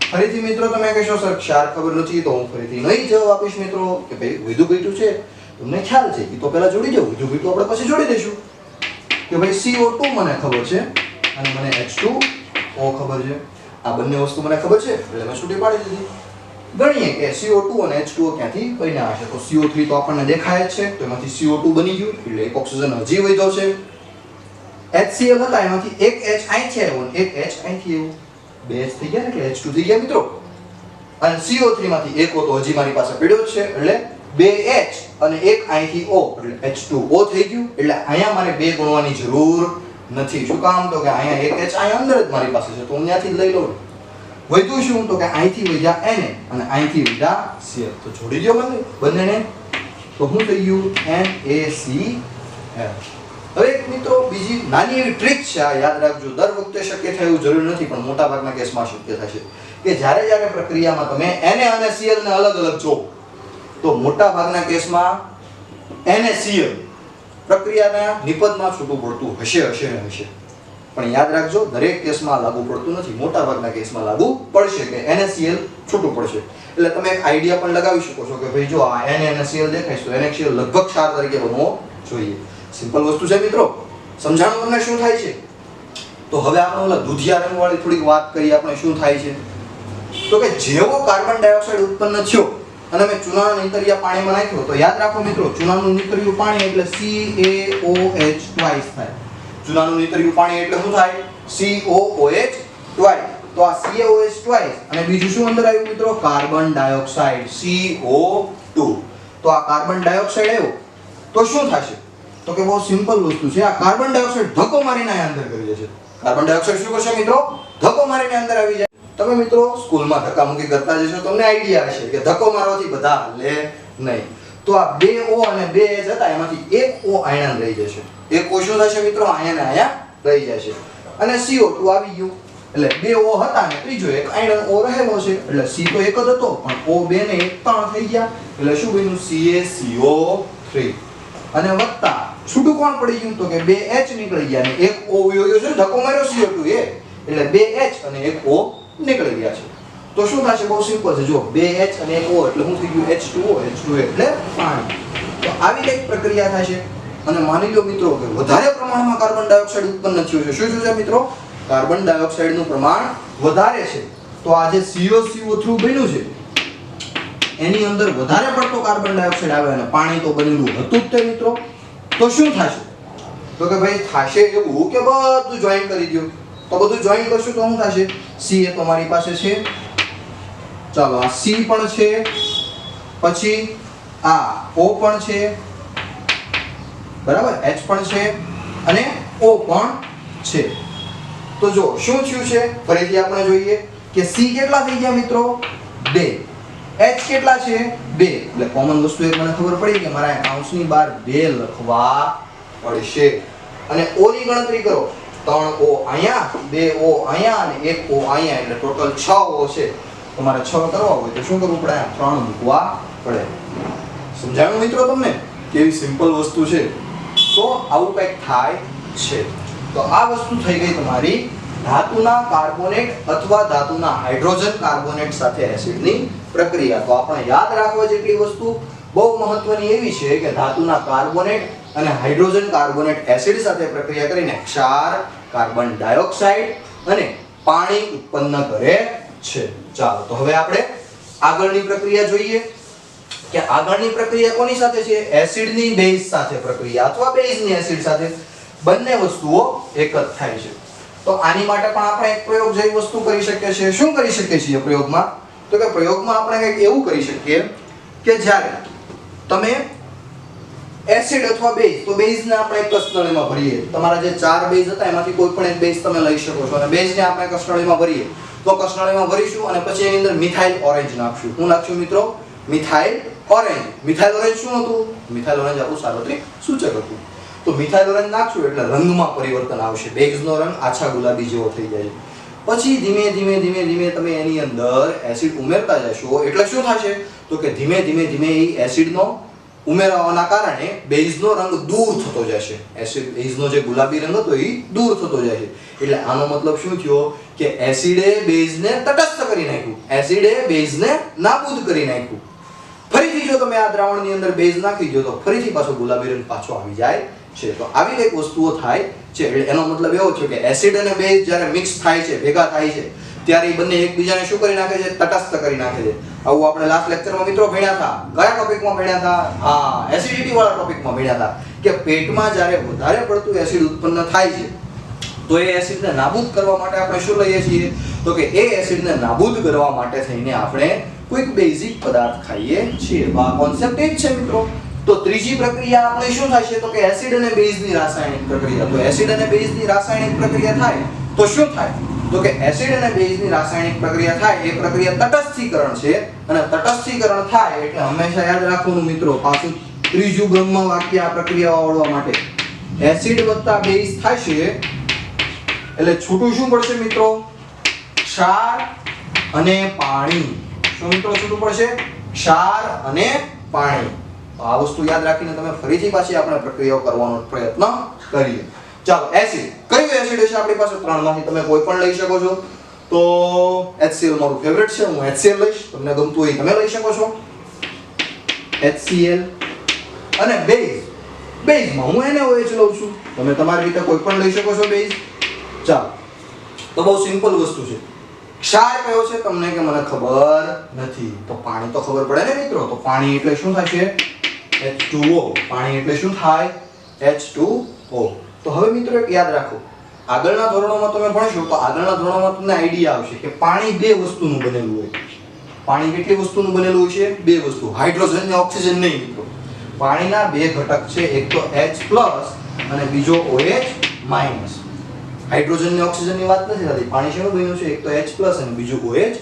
ફરીથી મિત્રો તમે કહેશો સર ક્ષાર ખબર નથી તો હું ફરીથી નહીં જવાબ આપીશ મિત્રો કે ભાઈ વધુ ઘટ્યું છે તમને ખ્યાલ છે એ તો પહેલા જોડી જાવ. વધુ ઘટ્યું આપણે પછી જોડી દઈશું કે ભાઈ CO2 મને ખબર છે અને મને H2O ખબર છે. આ બંને વસ્તુ મને ખબર છે એટલે મેં છૂટી પાડી દીધી. ગણીએ કે CO2 અને H2O ક્યાંથી બન્યા હશે. તો CO3 તો આપણને દેખાય જ છે તો એમાંથી CO2 બની ગયું એટલે એક ઓક્સિજન હજી વધ્યો છે. HCl હતા એમાંથી એક H અહીંથી આવ્યો અને એક H અહીંથી આવ્યો. 2 H થઈ ગયા એટલે H2 થઈ ગયા મિત્રો. અને CO3 માંથી એક O તો હજી મારી પાસે પડ્યો જ છે એટલે 2 H અને એક અહીંથી O એટલે H2O થઈ ગયું. એટલે અહીંયા મારે 2 ગણવાની જરૂર નથી. શું કામ? તો કે અહીંયા એક H અહીંયા અંદર જ મારી પાસે છે તો હું ત્યાંથી જ લઈ લઉં. વધ્યું શું? તો કે અહીંથી વધ્યા Na અને અહીંથી વધ્યા Cl. તો જોડી દો બંનેને તો શું થઈ ગયું? NaCl. હવે એક મિત્રો બીજી નાની એવી ટ્રીક છે, આ યાદ રાખજો. દર વખતે શક્ય થાય એવું જરૂર નથી પણ મોટા ભાગના કેસમાં શક્ય થશે કે જ્યારે પ્રક્રિયામાં તમે Na અને Cl ને અલગ અલગ જો તો મોટા ભાગના કેસમાં NaCl પ્રક્રિયાના નિપજમાં છૂટું પડતું હશે. પણ યાદ રાખજો દરેક કેસમાં લાગુ પડતું નથી. મોટા ભાગના કેસમાં લાગુ પડશે કે NaCl છૂટું પડશે. એટલે તમે એક આઈડિયા પણ લગાવી શકો છો કે ભાઈ જો આ Na અને Cl દેખાય તો NaCl લગભગ ક્ષાર તરીકે બનવો જોઈએ. સિમ્પલ વસ્તુ છે મિત્રો. સમજાણું તમને શું થાય છે? તો હવે આપણે ઓલા દૂધિયા રંગવાળી થોડીક વાત કરીએ આપણે શું થાય છે. તો કે જેવો કાર્બન ડાયોક્સાઇડ ઉત્પન્ન થયો અને મેં ચૂનાના નીતરિયા પાણીમાં નાખ્યો તો યાદ રાખો મિત્રો ચૂનાનું નીતરિયું પાણી એટલે CaOH twice થાય. ચૂનાનું નીતરિયું પાણી એટલે શું થાય? CaOH twice. તો આ CaOH twice અને બીજું શું અંદર આવ્યું મિત્રો? Carbon dioxide CO2. તો આ કાર્બન ડાયોક્સાઇડ આવ્યો તો શું થશે? તો કે બહુ સિમ્પલ વસ્તુ છે. આ કાર્બન ડાયોક્સાઇડ ધક્કો મારીને આ અંદર કરી જશે. કાર્બન ડાયોક્સાઇડ શું કરશે મિત્રો? ધક્કો મારીને અંદર આવી જાય. તમે મિત્રો સ્કૂલમાં ધક્કામુક્કી કરતા જશો, તમને આઈડિયા હશે કે ધક્કો મારવાથી બધા લે નહીં. તો આ 2 O અને 2 H હતા, એમાંથી એક O આયન રહી જશે. એક O શું થશે મિત્રો? આયન આયા રહી જશે. અને CO2 આવી ગયું. એટલે 2 O હતા ને ત્રીજો એક આયન O રહેલો છે. એટલે C તો એક જ હતો, પણ O2 ને 1 3 થઈ ગયા. એટલે શું બન્યું? CaCO3. અને વત્તા છૂટું કોણ પડી ગયું? તો કે 2H નીકળી ગયા અને એક O વયો ગયો છે ને, ધક્કો માર્યો CO2 એ. એટલે 2H અને એક O નીકળી ગયા છે. તો શું થશે? બહુ સિમ્પલ છે. જો 2H અને એક O એટલે શું થઈ ગયું? H2O. H2O એટલે પાણી. તો આવી કઈક પ્રક્રિયા થાય છે. અને માની લો મિત્રો કે વધારે પ્રમાણમાં કાર્બન ડાયોક્સાઇડ ઉત્પન્ન થયું છે. શું થયું છે મિત્રો? કાર્બન ડાયોક્સાઇડનું પ્રમાણ વધારે છે. તો આ જે CaCO3 બન્યું છે એની અંદર વધારે પડતો કાર્બન ડાયોક્સાઇડ આવે અને પાણી તો બનેલું હતું જ તે મિત્રો. તો શું થશે? તો કે ભાઈ થશે એવું કે બધું જોઈન કરી દો. તો બધું જોઈન કરશું તો શું થશે? C એ તો મારી પાસે છે. ચાલો આ C પણ છે, પછી આ O પણ છે, બરાબર, H પણ છે અને O પણ છે. તો જો શું થયું છે ફરીથી આપણે જોઈએ કે C કેટલા થઈ ગયા મિત્રો? 2. H કેટલા છે? 2. એટલે કોમન વસ્તુ એક મને ખબર પડી કે મારા કૌંસની બહાર 2 લખવા પડશે. અને O ની ગણતરી કરો. 3 O અહીંયા, 2 O અહીંયા અને 1 O અહીંયા, એટલે ટોટલ 6 O છે. તમારે 6 કરવા હોય તો શું કરવું પડે? 3 મૂકવા પડે. સમજાયું મિત્રો તમને? કેવી સિમ્પલ વસ્તુ છે. તો આવું કંઈક થાય છે. તો આ વસ્તુ થઈ ગઈ તમારી ધાતુના કાર્બોનેટ અથવા ધાતુના હાઇડ્રોજન કાર્બોનેટ સાથે એસિડની પ્રક્રિયા. તો આપણે યાદ રાખવા જેટલી વસ્તુ બહુ મહત્વની એવી છે કે ધાતુના કાર્બોનેટ અને હાઇડ્રોજન કાર્બોનેટ એસિડ સાથે પ્રક્રિયા કરીને ક્ષાર, કાર્બન ડાયોક્સાઇડ અને પાણી ઉત્પન્ન કરે છે. ચાલો તો હવે આપણે આગળની પ્રક્રિયા જોઈએ કે આગળની પ્રક્રિયા કોની સાથે છે? એસિડની બેઝ સાથે પ્રક્રિયા અથવા બેઝની એસિડ સાથે. બંને વસ્તુઓ એક જ થાય છે. તો આની માટે પણ આપણે એક પ્રયોગ જેવી વસ્તુ કરી શકીએ છીએ. શું કરી શકીએ છીએ પ્રયોગમાં? તો કે પ્રયોગમાં આપણે કંઈક એવું કરી શકીએ કે જ્યારે તમે એસિડ અથવા બેઝ, તો બેઝને આપણે એક કસનળીમાં ભરીએ. તમારા જે 4 બેઝ હતા એમાંથી કોઈ પણ એક બેઝ તમે લઈ શકો છો અને બેઝને આપણે કસનળીમાં ભરીએ. તો કસનળીમાં ભરીશું અને પછી એની અંદર મિથાઇલ ઓરેન્જ નાખશું. શું નાખશું મિત્રો? Methyl orange. મિથાઇલ ઓરેન્જ શું હતું? મિથાઇલ ઓરેન્જ આપણું સાર્વત્રિક સૂચક હતું. તો મિથાઇલ ઓરેન્જ નાખશું એટલે રંગમાં પરિવર્તન આવશે. બેઝનો રંગ આછા ગુલાબી જેવો થઈ જાય. પછી ધીમે ધીમે તમે એની અંદર એસિડ ઉમેરતા જશો એટલે શું થશે? તો કે ધીમે ધીમે એ એસિડનો ઉમેરવાના કારણે બેઝનો રંગ દૂર થતો જશે. એસિડ બેઝનો જે ગુલાબી રંગ હતો એ દૂર થતો જશે. એટલે આનો મતલબ શું થયો કે એસિડે બેઝને તટસ્થ કરી નાખ્યું. એસિડે બેઝને નાબૂદ કરી નાખ્યું. ફરીથી જો તમે આ દ્રાવણની અંદર બેઝ નાખી દો તો ફરીથી પાછો ગુલાબી રંગ પાછો આવી જાય છે. તો આવી એક વસ્તુઓ થાય છે. એટલે એનો મતલબ એવો છે કે એસિડ અને બેઝ જ્યારે મિક્સ થાય છે, ભેગા થાય છે, ત્યારે એ બંને એકબીજાને શું કરી નાખે છે? તટસ્થ કરી નાખે છે. આવું આપણે લાસ્ટ લેક્ચરમાં મિત્રો ભણ્યા હતા. કયા ટોપિકમાં ભણ્યા હતા? હા, એસિડિટી વાળા ટોપિકમાં ભણ્યા હતા કે પેટમાં જ્યારે વધારે પડતું એસિડ ઉત્પન્ન થાય છે તો એ એસિડને નાબૂદ કરવા માટે આપણે શું લઈએ છીએ? તો કે એ એસિડને નાબૂદ કરવા માટે થઈને આપણે કોઈક બેઝિક પદાર્થ ખાઈએ છીએ. તો આ કોન્સેપ્ટ એ જ છે મિત્રો. તો ત્રીજી પ્રક્રિયા આપણે શું થાય છે? તો કે એસિડ અને બેઝની રાસાયણિક પ્રક્રિયા. તો એસિડ અને બેઝની રાસાયણિક પ્રક્રિયા થાય તો શું થાય? તો કે એસિડ અને બેઝની રાસાયણિક પ્રક્રિયા થાય એ પ્રક્રિયા તટસ્થીકરણ છે. અને તટસ્થીકરણ થાય એટલે હંમેશા યાદ રાખવાનું મિત્રો, પાછું ત્રીજું બ્રહ્મ વાક્ય આ પ્રક્રિયા આવડવા માટે એસિડ વત્તા બેઝ થશે એટલે છૂટું શું પડશે મિત્રો? ક્ષાર અને પાણી. શું મિત્રો છૂટું પડશે? ક્ષાર અને પાણી. આ વસ્તુ યાદ રાખીને તમે ફરીથી પાછી આપણે પ્રક્રિયાઓ કરવાનો પ્રયત્ન કરીએ. ચાલો, એસિડ. કયું એસિડ હશે આપણી પાસે? 3 માંથી તમે કોઈ પણ લઈ શકો છો. તો HCl મારું ફેવરેટ છે, હું HCl લઈશ. તમને ગમતું હોય તમે લઈ શકો છો HCl. અને બેઝ, બેઝમાં હું NaOH લઉં છું. તમે તમારી રીતે કોઈ પણ લઈ શકો છો બેઝ. ચાલો, તો બહુ સિમ્પલ વસ્તુ છે. ક્ષાર કયો છે તમને કે મને ખબર નથી? તો પાણી તો ખબર પડે ને મિત્રો. તો પાણી એટલે શું થશે? H2O. પાણી એટલે શું થાય? H2O. તો હવે મિત્રો એક યાદ રાખો, આગળના ધોરણોમાં તમે ભણશો તો આગળના ધોરણોમાં તમને આઈડિયા આવશે કે પાણી 2 વસ્તુનું બનેલું હોય. પાણી કેટલી વસ્તુનું બનેલું હોય છે? 2 વસ્તુ. હાઇડ્રોજન અને ઓક્સિજન નહીં મિત્રો. પાણીના બે ઘટક છે, એક તો H+ અને બીજો OH-. હાઇડ્રોજન અને ઓક્સિજનની વાત નથી થતી, પાણી શેનું બન્યું છે? એક તો H+ અને બીજું OH-.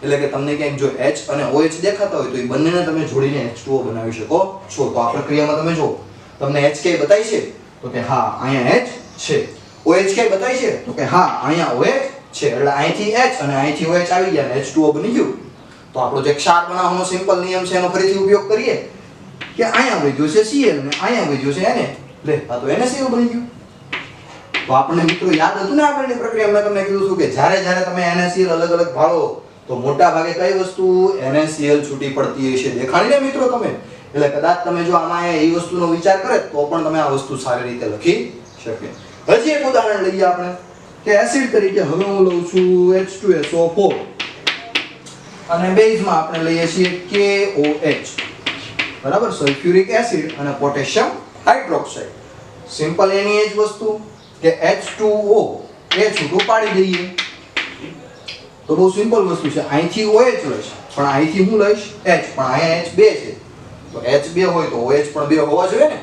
એટલે કે તમને ક્યાંક જો H અને OH દેખાતા હોય તો એ બંનેને તમે જોડીને H2O બનાવી શકો છો. તો આ પ્રક્રિયામાં તમે જો તમને H ક્યાંય બતાય છે તો કે હા અહીંયા H છે, OH ક્યાંય બતાય છે તો કે હા અહીંયા OH છે. એટલે અહીંથી H અને અહીંથી OH આવી ગયા અને H2O બની ગયું. તો આપણો જે ક્ષાર બનાવવાનો સિમ્પલ નિયમ છે એનો ફરીથી ઉપયોગ કરીએ કે અહીંયા વધ્યો છે Cl અને અહીંયા વધ્યો છે Na. લે આ તો NaCl બની ગયું. તો આપણને મિત્રો યાદ હતું ને આગળની પ્રક્રિયામાં મેં તમને કીધું હતું કે જ્યારે તમે NaCl અલગ અલગ ભાળો તો મોટા ભાગે કઈ વસ્તુ NaCl છૂટી પડતી હશે, દેખાડી ને મિત્રો તમે. એટલે કદાચ તમે જો આમાં એ વસ્તુનો વિચાર કરે તો પણ તમે આ વસ્તુ સારી રીતે લખી શકે. હજી એક ઉદાહરણ લઈએ આપણે કે એસિડ તરીકે હવે હું લઉં છું H2SO4 અને બેઝમાં આપણે લઈએ છીએ KOH, બરાબર, સલ્ફ્યુરિક એસિડ અને પોટેશિયમ હાઇડ્રોક્સાઇડ. સિમ્પલ એની એ જ વસ્તુ કે H2O એ છૂટું પાડી દઈએ તો બહુ સિમ્પલ વસ્તુ છે. અહીંથી OH લઈશ પણ અહીંથી હું લઈશ H, પણ અહીંયા H2 છે તો H2 હોય તો OH પણ 2 હોવા જોઈએ ને,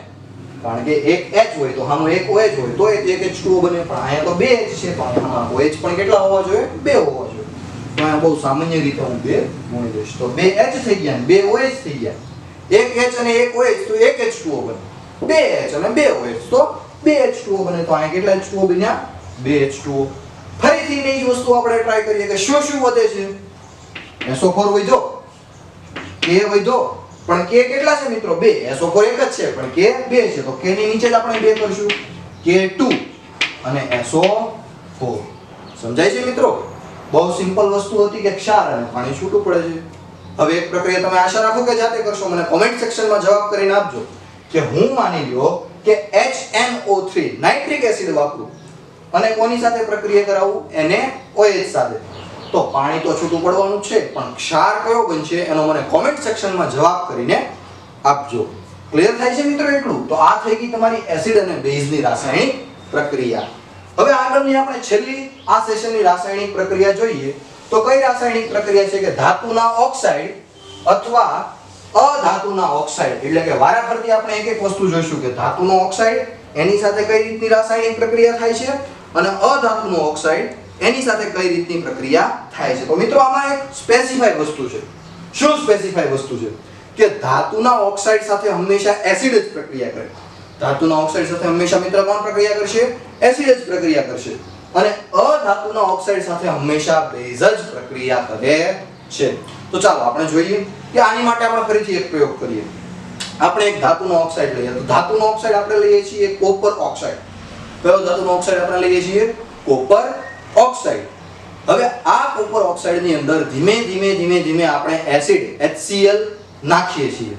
કારણ કે એક H હોય તો આનો એક OH હોય તો એક H2O બને. પણ અહીંયા તો 2 H છે તો આમાં OH પણ કેટલા હોવા જોઈએ? 2 હોવા જોઈએ. તો અહીંયા બહુ સામાન્ય રીતે હું 2 મૂકી દઈશ તો 2 H થઈ ગયા, 2 OH થઈ ગયા. એક H અને એક OH તો એક H2O બને. 2 H અને 2 OH તો 2 H2O બને. તો અહીંયા કેટલા H2O બન્યા? 2 H2O. ફરીથી એ જ વસ્તુ આપણે ટ્રાય કરીએ કે શું વધે છે? SO4 વધ્યો, K વધ્યો, પણ K કેટલા છે મિત્રો? 2. SO4 એક જ છે પણ K 2 છે તો K ની નીચે જ આપણે 2 કરશું, K2 અને SO4. સમજાય છે મિત્રો? બહુ સિમ્પલ વસ્તુ હતી કે ક્ષાર અને પાણી છૂટું પડે છે. હવે એક પ્રક્રિયા તમે આશા રાખો કે જાતે કરશો, મને કોમેન્ટ સેક્શનમાં જવાબ કરીને આપજો કે હું માની લ્યો કે HNO3 નાઇટ્રિક એસિડ વાપરું અને કોની સાથે પ્રક્રિયા કરાવું? NaOH સાથે. તો પાણી તો છૂટું પડવાનું છે પણ ક્ષાર કયો બનશે એનો મને કોમેન્ટ સેક્શનમાં જવાબ કરીને આપજો. ક્લિયર થાય છે મિત્રો એટલું? તો આ થઈ ગઈ તમારી એસિડ અને બેઝની રાસાયણિક પ્રક્રિયા. હવે આગળની આપણે છેલ્લી આ સેશનની રાસાયણિક પ્રક્રિયા જોઈએ તો કઈ રાસાયણિક પ્રક્રિયા છે કે ધાતુના ઓક્સાઇડ અથવા અધાતુના ઓક્સાઇડ. એટલે કે વારાફરતી આપણે એક એક વસ્તુ જોઈશું કે ધાતુનો ઓક્સાઇડ એની સાથે કઈ રીતની રાસાયણિક પ્રક્રિયા થાય છે અને અધાતુનો ઓક્સાઇડ એની સાથે કઈ રીતની પ્રક્રિયા થાય છે. તો મિત્રો આમાં એક સ્પેસિફાઈ વસ્તુ છે. શું સ્પેસિફાઈ વસ્તુ છે? કે ધાતુના ઓક્સાઇડ સાથે હંમેશા એસિડ જ પ્રક્રિયા કરે. ધાતુના ઓક્સાઇડ સાથે હંમેશા મિત્ર કોણ પ્રક્રિયા કરશે? એસિડ જ પ્રક્રિયા કરશે. અને અધાતુના ઓક્સાઇડ સાથે હંમેશા બેઝ જ પ્રક્રિયા કરે છે. તો ચાલો આપણે જોઈએ કે આની માટે આપણે ફરીથી એક પ્રયોગ કરીએ. આપણે એક ધાતુનો ઓક્સાઇડ લઈએ તો ધાતુનો ઓક્સાઇડ આપણે લઈએ છીએ કોપર ઓક્સાઇડ. કયો ધાતુનો ઓક્સાઇડ આપણે લઈએ છીએ? Copper oxide. હવે આ કોપર ઓક્સાઇડની અંદર ધીમે ધીમે આપણે એસિડ HCl નાખીએ છીએ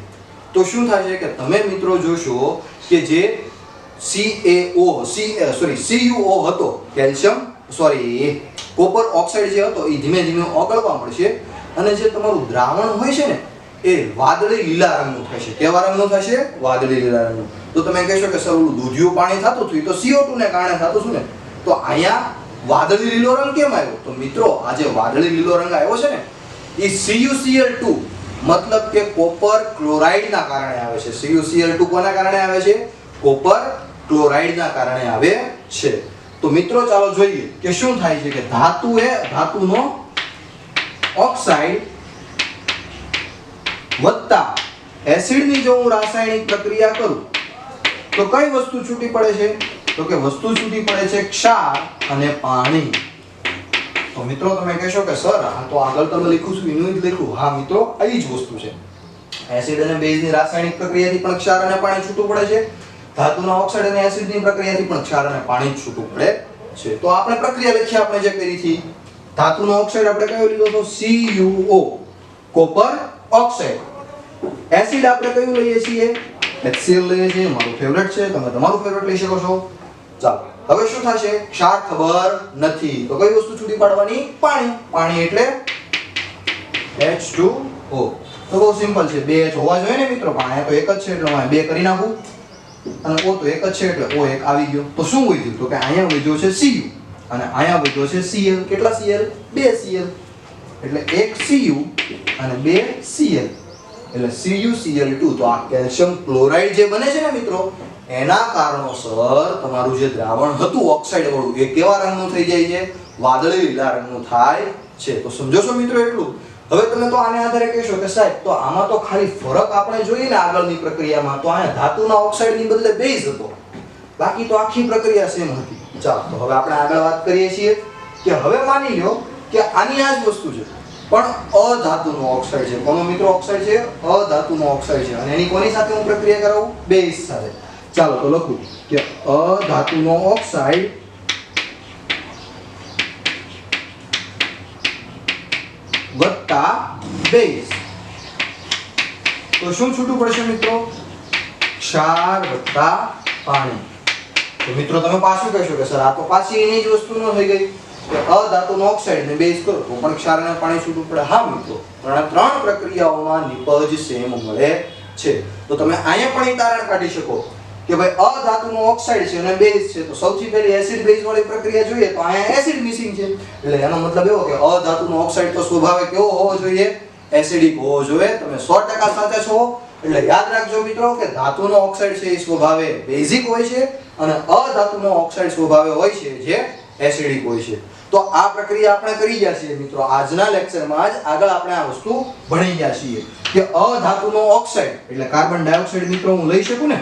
તો શું થશે કે તમે મિત્રો જોશો કે જે CuO હતો, કોપર ઓક્સાઇડ જે હતો એ ધીમે ધીમે ઓગળવા મળશે અને જે તમારું દ્રાવણ હોય છે ને એ વાદળી લીલા રંગનું થશે. કેવા રંગનું થશે? વાદળી લીલા રંગનું. તો તમે કહેશો કે સર ઓલું દૂધિયું પાણી થતું હતું તો CO2 ને કારણે થતું હતું ને, તો અહીંયા વાદળી લીલો રંગ કેમ આવ્યો? તો મિત્રો આ જે વાદળી લીલો રંગ આવ્યો છે ને એ CuCl2 મતલબ કે કોપર ક્લોરાઇડના કારણે આવે છે. CuCl2 કોના કારણે આવે છે? કોપર ક્લોરાઇડના કારણે આવે છે. તો મિત્રો ચાલો જોઈએ કે શું થાય છે કે ધાતુનો ઓક્સાઇડ વત્તા એસિડની જો હું રાસાયણિક પ્રક્રિયા કરું તો કઈ વસ્તુ છૂટી પડે છે? તો કે વસ્તુ છૂટી પડે છે ક્ષાર અને પાણી. તો મિત્રો તમે કહેશો કે સર આ તો આગળ તમે લખ્યું છે એનું જ લખ્યું. હા મિત્રો આ જ વસ્તુ છે. એસિડ અને બેઝની રાસાયણિક પ્રક્રિયાથી પણ ક્ષાર અને પાણી છૂટું પડે છે. ધાતુના ઓક્સાઇડ અને એસિડની પ્રક્રિયાથી પણ ક્ષાર અને પાણી છૂટું પડે છે. તો આપણે પ્રક્રિયા લખી આપણે જે કરી હતી. ધાતુનો ઓક્સાઇડ આપણે કયો લીધો તો? CuO, copper oxide. એસિડ આપણે કયું લઈએ છીએ? HCl લઈએ છીએ. મારું ફેવરેટ છે, તમે તમારું ફેવરેટ લઈ શકો છો. ચાલો હવે શું થશે? ક્ષાર ખબર નથી તો કઈ વસ્તુ છૂટી પાડવાની? પાણી. પાણી એટલે H2O. તો બહુ સિમ્પલ છે. 2 H હોવા જોઈએ ને મિત્રો, પણ અહીંયા તો એક જ છે એટલે હું 2 કરી નાખું અને O તો એક જ છે એટલે O એક આવી ગયો. તો શું વધ્યું? તો કે અહીંયા વધ્યો છે Cu અને અહીંયા વધ્યો છે Cl. કેટલા Cl? 2 Cl. એટલે 1 Cu અને 2 Cl. એટલે CuCl2 તો આ કેલ્શિયમ ક્લોરાઇડ જે બને છે ને મિત્રો એના કારણોસર તમારું જે દ્રાવણ હતું ઓક્સાઇડ વાળું એ કેવા રંગનું થઈ જાય છે? વાદળી લીલા રંગનું થાય છે. તો સમજો છો મિત્રો એટલું? હવે તમે તો આને આધારે કહેશો કે સાહેબ તો આમાં તો ખાલી ફરક આપણે જોઈએ ને આગળની પ્રક્રિયામાં તો અહીંયા ધાતુના ઓક્સાઇડની બદલે બેઝ હતો, બાકી તો આખી પ્રક્રિયા સેમ હતી. ચાલો તો હવે આપણે આગળ વાત કરીએ છીએ કે હવે માની લો કે આની આ જ વસ્તુ છે પણ અધાતુનો ઓક્સાઇડ છે. કોનો મિત્રો ઓક્સાઇડ છે? અધાતુનો ઓક્સાઇડ છે. અને એની કોની સાથે હું પ્રક્રિયા કરાવું? બેઝ સાથે. ચાલો તો લખું કે અધાતુનો ઓક્સાઇડ વત્તા બેઝ તો શું છૂટું પડશે મિત્રો? ક્ષાર વત્તા પાણી. તો મિત્રો તમે પાછું કહેશો કે સર આ તો પાછી એની જ વસ્તુ ન થઈ ગઈ કે અધાતુનો ઓક્સાઇડ ને બેઝ કરો તો પણ ક્ષાર અને પાણી છૂટું પડે. હા મિત્રો પણ ત્રણ પ્રક્રિયાઓમાં નિપજ સેમ મળે છે. તો તમે અહીંયા પણ એ તારણ કાઢી શકો કે ભાઈ અધાતુનો ઓક્સાઇડ છે અને બેઝ છે તો સૌથી પહેલી એસિડ બેઝ વાળી પ્રક્રિયા જોઈએ તો અહીંયા એસિડ મિસિંગ છે. એટલે એનો મતલબ એવો કે અધાતુનો ઓક્સાઇડ તો સ્વભાવે કેવો હોવો જોઈએ? એસિડિક હોવો જોઈએ. તમે 100% સાચા છો. એટલે યાદ રાખજો મિત્રો કે ધાતુનો ઓક્સાઇડ છે એ સ્વભાવે બેઝિક હોય છે અને અધાતુનો ઓક્સાઇડ સ્વભાવે હોય છે જે એસિડિક હોય છે. તો આ પ્રક્રિયા આપણે કરી ગયા છીએ મિત્રો. આજના લેક્ચરમાં જ આગળ આપણે આ વસ્તુ ભણી ગયા છીએ કે અધાતુનો ઓક્સાઇડ એટલે કાર્બન ડાયોક્સાઇડ મિત્રો હું લઈ શકું ને?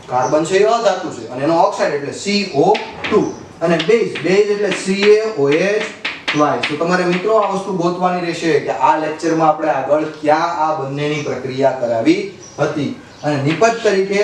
કાર્બન છે એ અધાતુ છે અને એનો ઓક્સાઇડ એટલે CO2 અને બેઝ એટલે CaOH ટ્વાઇસ. તો તમારે મિત્રો આ વસ્તુ ગોતવાની રહેશે કે આ લેક્ચરમાં આપણે આગળ ક્યાં આ બંનેની પ્રક્રિયા કરાવી હતી. અને નિપજ તરીકે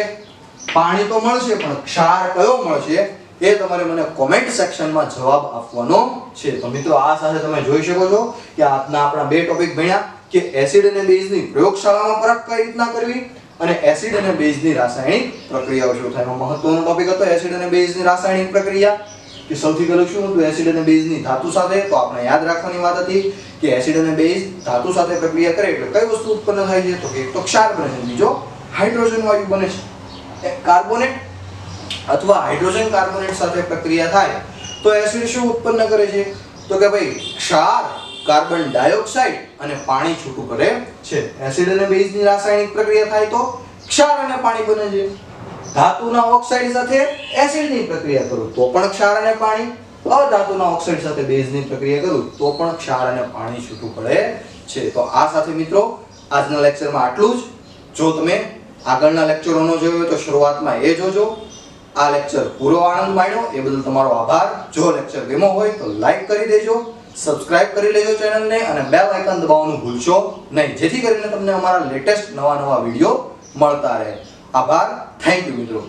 પાણી તો મળશે પણ ક્ષાર કયો મળશે એ તમારે મને કોમેન્ટ સેક્શનમાં જવાબ આપવાનો છે. તો મિત્રો આ સાથે તમે જોઈ શકો છો કે આજના આપણા બે ટોપિક ભણ્યા કે એસિડ અને બેઝની પ્રયોગશાળામાં પરખ કઈ રીતના કરવી અને એસિડ અને બેઝની રાસાયણિક પ્રક્રિયાઓ શું થાય. એમાં મહત્વનો ટોપિક હતો એસિડ અને બેઝની રાસાયણિક પ્રક્રિયા કે સૌથી પહેલું શું હતું? એસિડ અને બેઝની ધાતુ સાથે. તો આપણે યાદ રાખવાની વાત હતી કે એસિડ અને બેઝ ધાતુ સાથે પ્રક્રિયા કરે એટલે કઈ વસ્તુ ઉત્પન્ન થાય છે? તો કે એક તો ક્ષાર બને છે, બીજો હાઇડ્રોજન વાયુ બને છે. કાર્બોનેટ અથવા હાઇડ્રોજન કાર્બોનેટ સાથે પ્રક્રિયા થાય તો એસિડ શું ઉત્પન્ન કરે છે? તો કે ભાઈ ક્ષાર, કાર્બન ડાયોક્સાઇડ અને પાણી છૂટું કરે છે. એસિડ અને બેઝની રાસાયણિક પ્રક્રિયા થાય તો ક્ષાર અને પાણી બને છે. ધાતુના ઓક્સાઇડ સાથે એસિડની પ્રક્રિયા કરું તો પણ ક્ષાર અને પાણી. અધાતુના ઓક્સાઇડ સાથે બેઝની પ્રક્રિયા કરું તો પણ ક્ષાર અને પાણી છૂટું પડે છે. તો આ સાથે મિત્રો આજના લેક્ચરમાં આટલું જ. જો તમે આગળના લેક્ચરોનો જોયો હોય તો શરૂઆતમાં એ જોજો. આ લેક્ચર પૂરો આનંદ માણ્યો એ બદલ તમારો આભાર. જો લેક્ચર ગમ્યો હોય તો લાઈક કરી દેજો, સબસ્ક્રાઇબ કરી લેજો ચેનલને અને બેલ આઇકન દબાવવાનું ભૂલશો નહીં, જેથી કરીને તમને અમારા લેટેસ્ટ નવા વિડિયો મળતા રહે. આભાર. થેન્ક યુ મિત્રો.